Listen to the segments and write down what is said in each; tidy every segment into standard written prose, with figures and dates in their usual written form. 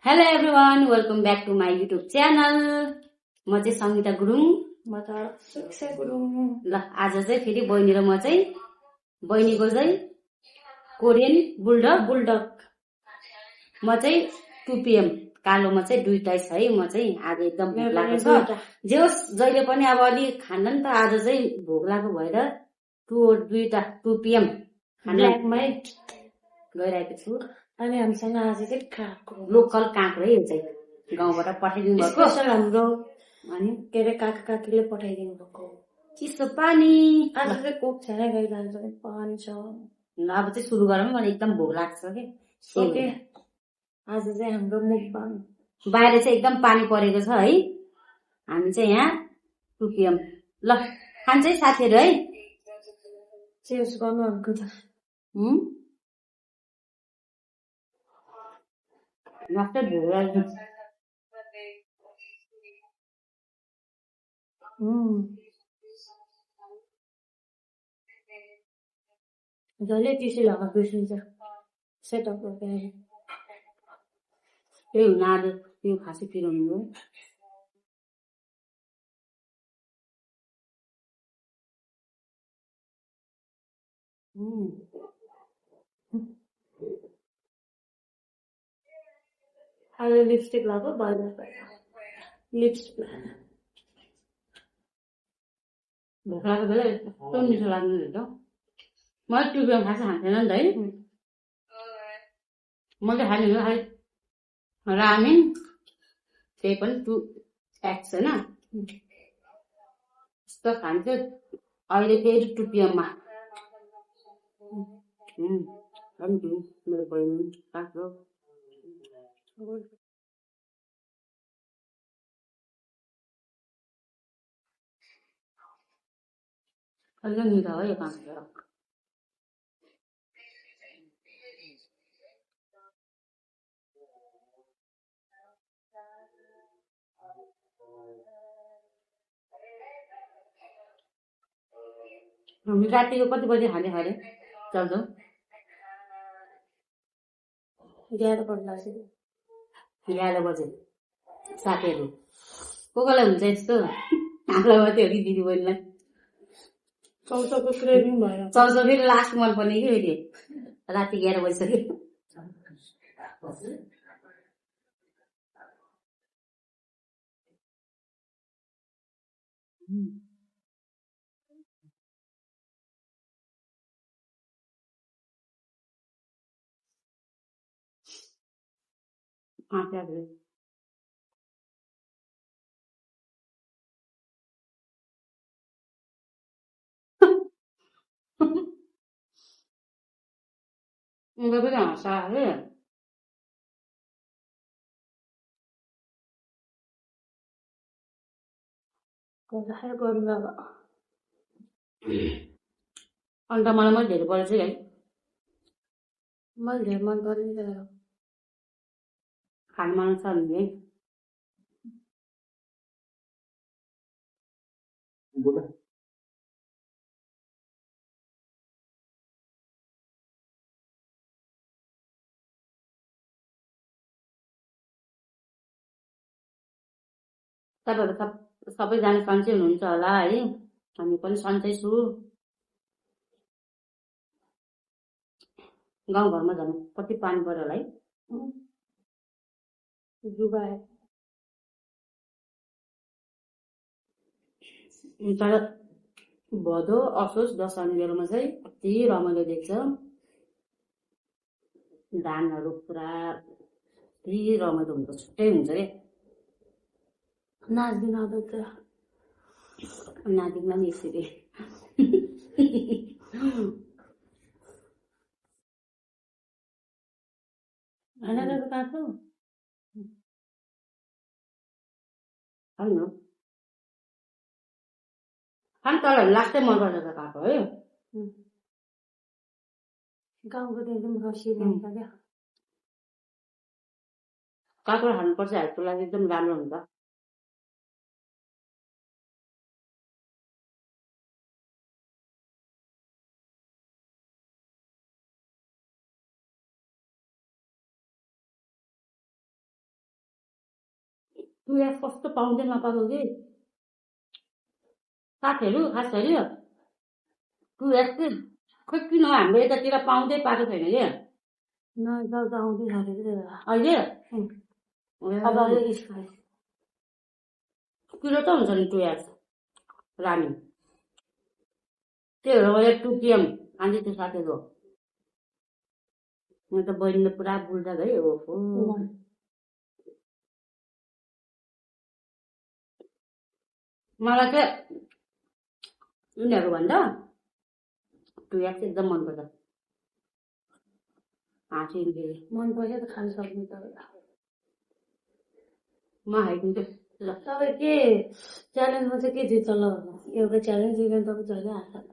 Hello everyone, welcome back to my YouTube channel. म चाहिँ सङ्गीता गुरुङ। म त सुक्षा गुरुङ। ल, आज चाहिँ फेरि बहिनी र म चाहिँ बहिनीको चाहिँ कोरियन बुलडग, म चाहिँ 2 PM कालोमा चाहिँ दुईटा छ है। म चाहिँ आज एकदम भोक लागेको छ। जे होस्, जहिले पनि अब अलि खान नि त, आज चाहिँ भोक लागेको भएर 2 PM ब्ल्याकमै गइरहेको छु। अनि हामीसँग आज चाहिँ काँक्रो, लोकल काँक्रो है, यो चाहिँ गाउँबाट पठाइदिनु भएको। स्पेशल हाम्रो अनि के अरे काका काकीले पठाइदिनु भएको चिसो पानी। आज चाहिँ कोक छैन, गइरहन्छ पानी छ। ल, अब चाहिँ सुरु गरौँ। मलाई एकदम भोक लाग्छ कि। ओके, आज चाहिँ हाम्रो मुखबाङ। बाहिर चाहिँ एकदम पानी परेको छ है। हामी चाहिँ यहाँ 2 PM। ल, खान्छ है साथीहरू है। चेयर्स गर्नु अर्को त नक्कै भोक लाग्छ। जहिले चिसो लगाएको बिर्सिन्छ सेटअप गर्दाखेरि। त्यही हुन आज त्यो खासै पिराउनु हो। आज लिपस्टिक लगाएको बजार लिप्स भोक लागेको बेला यस्तो मिठो लाग्नु रहेछ। मलाई 2 PM खासै खान्थेन नि त है। मैले खाने हो खालि रामेन, त्यही पनि 2X होइन। यस्तो खान्थ्यो। अहिले फेरि 2 PM मा मेरो बहिनी काँक्रो। अलि मिठो हो यो काँक्रो। रातिको कति बजी खाने खाले चल्छ? 11 बज्छ। 11 बजे। साथीहरू को कोलाई हुन्छ यस्तो? हामीलाई मात्रै हो कि दिदी बहिनीलाई? चौचौको क्रेभिङ भयो। चौचौ फेरि लास्ट मन पर्ने कि फेरि राति 11 बजिसक्यो। उनले पनि हाँस्छ है। गर्नु अब अन्त मलाई धेरै परेछ है। मैले धेरै मन परेन खानु मन छ भने है। तपाईँहरू सबैजना सन्चै हुनुहुन्छ होला है। हामी पनि सन्चै छु। गाउँघरमा झन् कति पानी पर्यो होला है। जुगाए तर भदौ असोज दशमी बेलामा चाहिँ कति रमाइलो देख्छ। धानहरू पुरा रमाइलो हुन्छ, छुट्टै हुन्छ क्या। नाच्दिन त नातिकमा नि यसरी होइन काँक्रो होइन खानु तलहरू लाग्दै मन पर्छ त काँक्रो है। गाउँको त एकदम रसिलो हुन्छ क्या। काँक्रो खानुपर्छ, हेल्थको लागि एकदम राम्रो हुन्छ। टुया कस्तो पाउँदै नपाएको कि साथीहरू खास गरी टुया चाहिँ खोइ किन हाम्रो यतातिर पाउँदै पाएको छैन कि नयाँ आउँदै खाएको अहिले अब अलिक खाएँ किलो त हुन्छ नि टुया रानी त्यही भएर मैले 2 PM खाँदै थियो साथीहरू म त बहिनीले पुरा बुल्दा है ओहो मलाई चाहिँ उनीहरूभन्दा टुया चाहिँ एकदम मनपर्छ हाँसिन्थे मन पर्छ त खान सक्ने तपाईँ म खाइदिन्छु ल तपाईँ के च्यालेन्जमा चाहिँ के जित्छ ल एउटा च्यालेन्ज जित्यो तपाईँ जहिले हात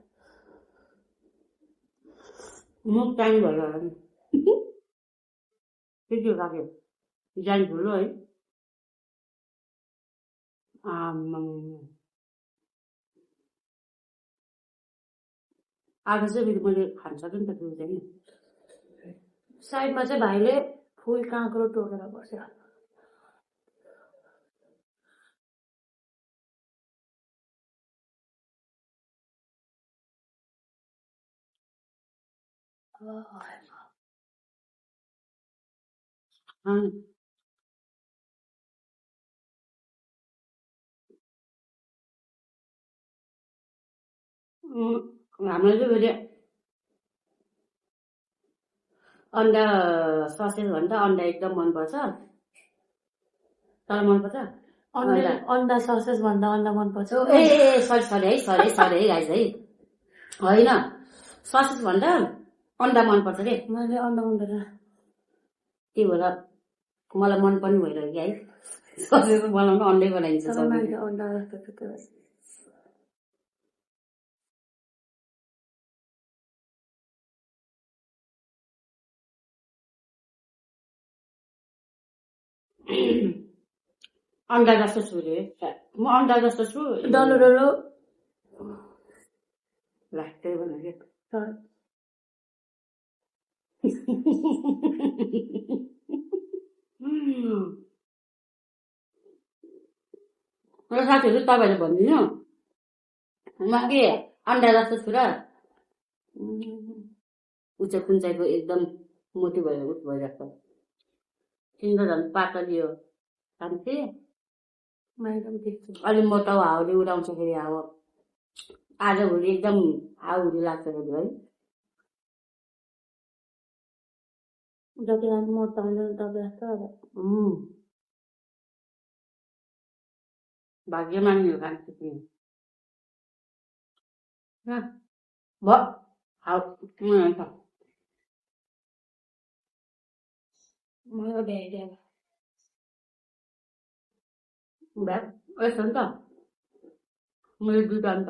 म टाइम भयो होला नि के राख्यो जान ठुलो है आज चाहिँ फेरि मैले खान सकेँ नि त त्यो चाहिँ साइडमा चाहिँ भाइले फुल काँक्रो टोकेर बस्यो हाम्रो चाहिँ फेरि अन्डा ससेज भन्दा अन्डा एकदम मनपर्छ तर मनपर्छ अन्डा ससेज भन्दा अन्डा मनपर्छ ए सरी है गाइज है होइन ससेज भन्दा अन्डा मनपर्छ रे मैले अन्डा मनपर्छ त्यही भएर मलाई मन पनि भइरह्यो कि है ससेज बनाउनु अन्डै बनाइन्छ अन्डा अन्डा जस्तो छु रे म अन्डा जस्तो छु डल्लो डल्लो ल त्यही भन्नु के र साथीहरू तपाईँहरूले भनिदिनु म के अन्डा जस्तो छु र ऊ चाहिँ कुन चाहिँको एकदम मोटी भएर उस भइरहेको तिम्रो झन् पातलियो खान्थे अलि मोटा हाउले उडाउँछ फेरि हावा आजभोलि एकदम हाउली लाग्छ फेरि है जति मोटा भाग्यमानीहरू खान्छ त्यही मलाई भ्याइदियो यस्तो नि त मैले दुईवटा नि त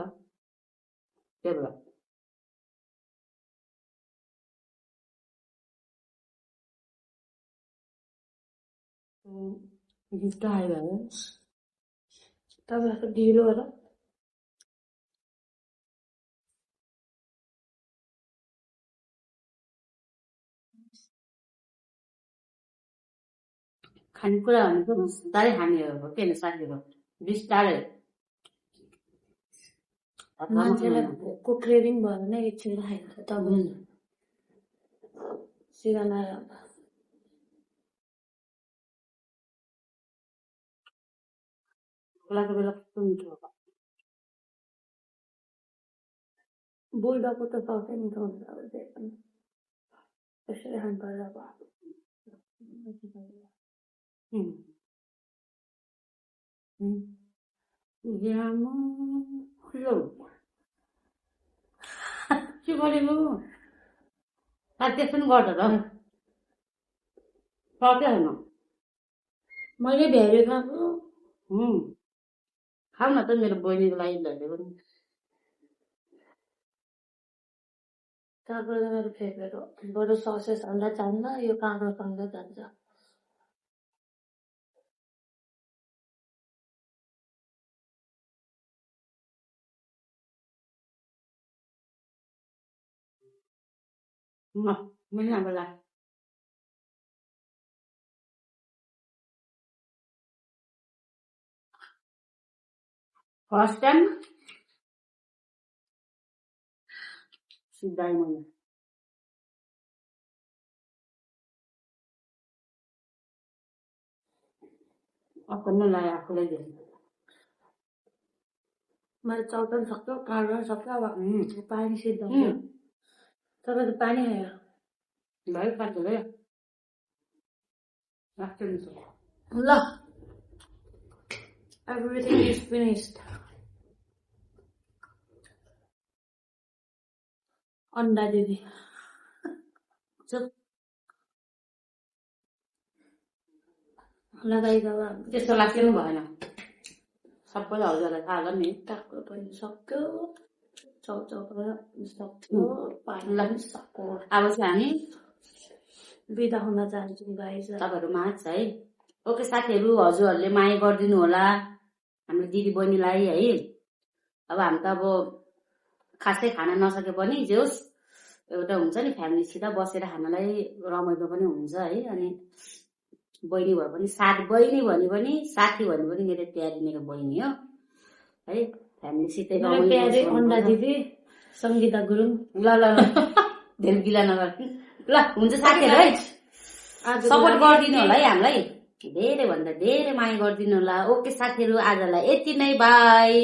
त्यही भएर गिफ्ट आयो तपाईँको ढिलो होला खानेकुरा भनेको बिस्तारै खाने हो के साथीहरू बिस्तारै मान्छेलाई को क्रेभिङ भयो भने एकछिन खाइन्छ तपाईँ सिधा नआएर खोलाको बेला कस्तो मिठो हो बुल्डाको त सबै मिठो हुन्छ अब त्यही पनि त्यसरी खानु पर्छ अब के गरेको त्यसो पनि गर्छ त सके होइन मैले भ्याएर खाएको खाऊ न त मेरो बहिनीको लागि धैर्य पनि काँक्रो त मेरो फेभरेट हो बरु ससेस हाल्दा जान्छ यो काँक्रो सँगै जान्छ मैले अब फर्स्ट टाइम सिद्धाइ मैले अपने लाग्यो आफूलाई धेरै मैले चौतन सक्छ काट्न सक्छ अब पानी सिद्धाउँछ तपाईँ त पानी खायो भयो पाक्यो भयो राख्छु नि ल everything is finished अन्डा दिदी चुप लगाइदा त्यस्तो लाग्छ नि भएन सबैलाई हजुरलाई थाहा होला नि काक्रो पनि सक्यो चौचौको सक्यो पानी पनि सक्यो अब चाहिँ हामी बिदा हुन चाहन्छु गाइस तपाईँहरू माझ है ओके साथीहरू हजुरहरूले माया गरिदिनु होला हाम्रो दिदी बहिनीलाई है अब हामी त अब खासै खान नसके पनि जे होस् एउटा हुन्छ नि फ्यामिलीसित बसेर खानलाई रमाइलो पनि हुन्छ है अनि बहिनी भए पनि बहिनी भने पनि साथी भने पनि मेरो प्यारी मेरो बहिनी हो है फ्यामिलीसितै प्यारी अन्डा दिदी सङ्गीता गुरुङ ल ल ल धेरै गिला नगर ल हुन्छ साथीहरू है सपोर्ट गरिदिनु होला है हामीलाई धेरै भन्दा धेरै माया गरिदिनु होला ओके साथीहरू आजलाई यति नै बाई